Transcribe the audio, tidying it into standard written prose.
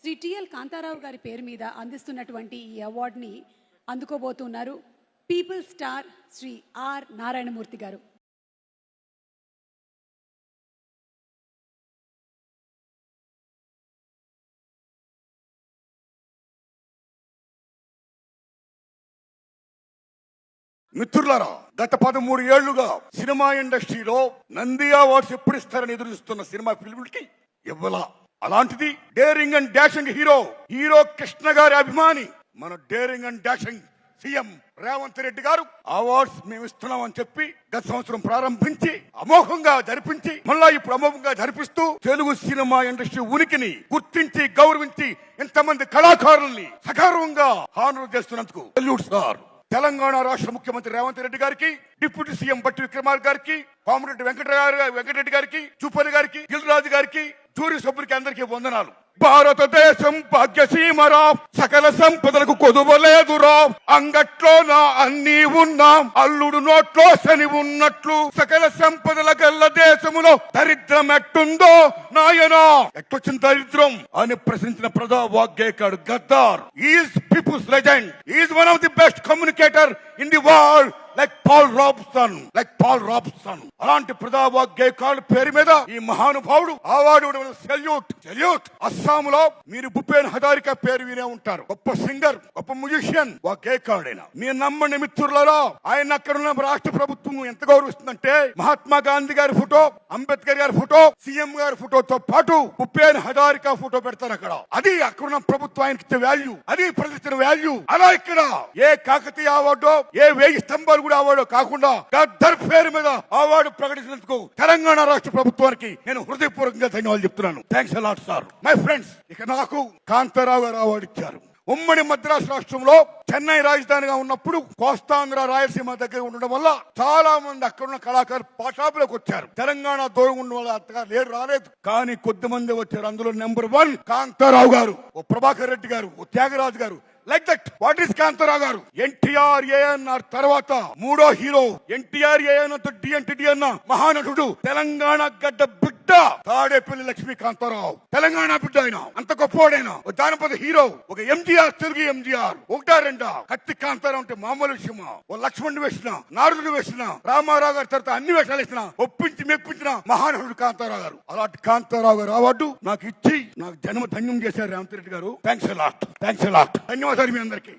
Shri TL Kantharao గారి పేరు మీద అందిస్తున్నటువంటి ఈ అవార్డుని అందుకోబోతున్నారు people star Shri R Narayanamurthy garu. మిత్రులారా, గత 13 ఏళ్లుగా సినిమా ఇండస్ట్రీలో నంది అవార్డ్స్ ఎప్పుడు ఇస్తారని ఎదురుస్తున్న సినిమా ఫిల్మ్లకి ఇవ్వాల. అలాంటిది daring and dashing hero Krishna గారి అభిమాని మన daring and dashing CM Revanth Reddy గారు అవార్డ్స్ మేము ఇస్తున్నామని చెప్పి గత సంవత్సరం ప్రారంభించి అమోఘంగా జరిపించి మళ్ళా ఇప్పుడు అమోఘంగా జరిపిస్తూ తెలుగు సినిమా ఇండస్ట్రీ ఉనికిని గుర్తించి గౌరవించి ఇంతమంది కళాకారుల్ని సగర్వంగా హానర్ చేస్తున్నందుకు సెల్యూట్ సార్. తెలంగాణ రాష్ట్ర ముఖ్యమంత్రి రేవంత్ రెడ్డి గారికి, డిప్యూటీ సీఎం బట్టి విక్రమార్క గారికి, కోమరెడ్డి వెంకటరెడ్డి గారికి, చూపల్లి గారికి, గిరిరాజు గారికి, జూరీ సభ్యులకి అందరికీ వందనాలు. భారతదేశం భాగ్యసీమరా, సకల సంపదలకు కొదువలేదురా, అంగట్లో నా అన్ని ఉన్నాం, అల్లుడు నోట్లో శని ఉన్నట్లు, సకల సంపదల గల్ల దేశములో దరిద్రం ఎట్టుందో నాయనా. ఎట్టొచ్చిన దరిద్రం అని ప్రశ్నించిన ప్రజా వాగ్గేయకాడు Gaddar. Is people's legend, is one of the best communicator in the world like Paul Robeson. అలాంటి ప్రజావాగ్గేయకాడు పేరు మీద ఈ మహానుభావుడు అవార్డు సెల్యూట్. అస్సాంలో మీరు భూపేన్ హజారికా పేరు వినే ఉంటారు. గొప్ప సింగర్, గొప్ప మ్యూజిషియన్, వాగ్గేయకాడైన. మీరు నమ్మండి మిత్రులారా, ఆయన అక్కడ ఉన్న రాష్ట్ర ప్రభుత్వం ఎంత గౌరవిస్తుందంటే మహాత్మా గాంధీ గారి ఫోటో, అంబేద్కర్ గారి ఫోటో, సీఎం గారి ఫోటోతో పాటు భూపేన్ హజారికా ఫోటో పెడతారు అక్కడ. అది అక్కడున్న ప్రభుత్వం ఆయనకి ఇచ్చే వాల్యూ, అది ప్రజలిచ్చిన వాల్యూ. అలా ఇక్కడ ఏ కాకతీయ అవార్డో, ఏ 1000 స్తంభాలు కూడా అవార్డు కాకుండా గద్దర్ పేరు మీద అవార్డు ప్రకటించినందుకు తెలంగాణ రాష్ట్ర ప్రభుత్వానికి నేను హృదయపూర్వకంగా ధన్యవాదాలు చెప్తున్నాను. Thanks a lot sir. My friends, ఇక నాకు కాంతారావు గారు అవార్డు ఇచ్చారు. ఉమ్మడి మద్రాసు రాష్ట్రంలో చెన్నై రాజధానిగా ఉన్నప్పుడు కోస్తాంధ్ర రాయలసీమ దగ్గర ఉండడం వల్ల చాలా మంది అక్కడున్న కళాకారులు పాఠాపులకు వచ్చారు. తెలంగాణ దూరం ఉండడం వల్ల అంతగా రాలేదు, కానీ కొద్ది మంది వచ్చారు. అందులో నెంబర్ 1 కాంతారావు గారు, ఓ ప్రభాకర్ రెడ్డి గారు, ఓ త్యాగరాజు గారు. Like that. What is Kantharao గారు? ఎన్టీఆర్ ఏఎన్ఆర్ తర్వాత 3వ హీరో. ఎన్టీఆర్ ఏఎన్ఆర్ డిఎన్టీ అన్న మహానటుడు, తెలంగాణ గడ్డ బిడ్డ తాడేపల్లి లక్ష్మీ కాంతారావు. తెలంగాణ బిడ్డ ఆయన, అంత గొప్పవాడైనా. జానపద హీరో, ఒక ఎంజీఆర్, తెలుగు ఎంజీఆర్. 1-2 కత్తి కాంతారావు అంటే మామూలు విషయమా? ఓ లక్ష్మణుడు వేసిన, నారదుడు వేసిన, రామారావు గారి తర్వాత అన్ని వేషాలు వేసిన, ఒప్పించి మెప్పించిన మహానటుడు కాంతారావు గారు. అలాంటి కాంతారావు గారు అవార్డు నాకు ఇచ్చి నాకు జన్మ ధన్యం చేశారు రేవంత్ రెడ్డి గారు. Thanks a lot. ధన్యవాదాలు మీ అందరికీ.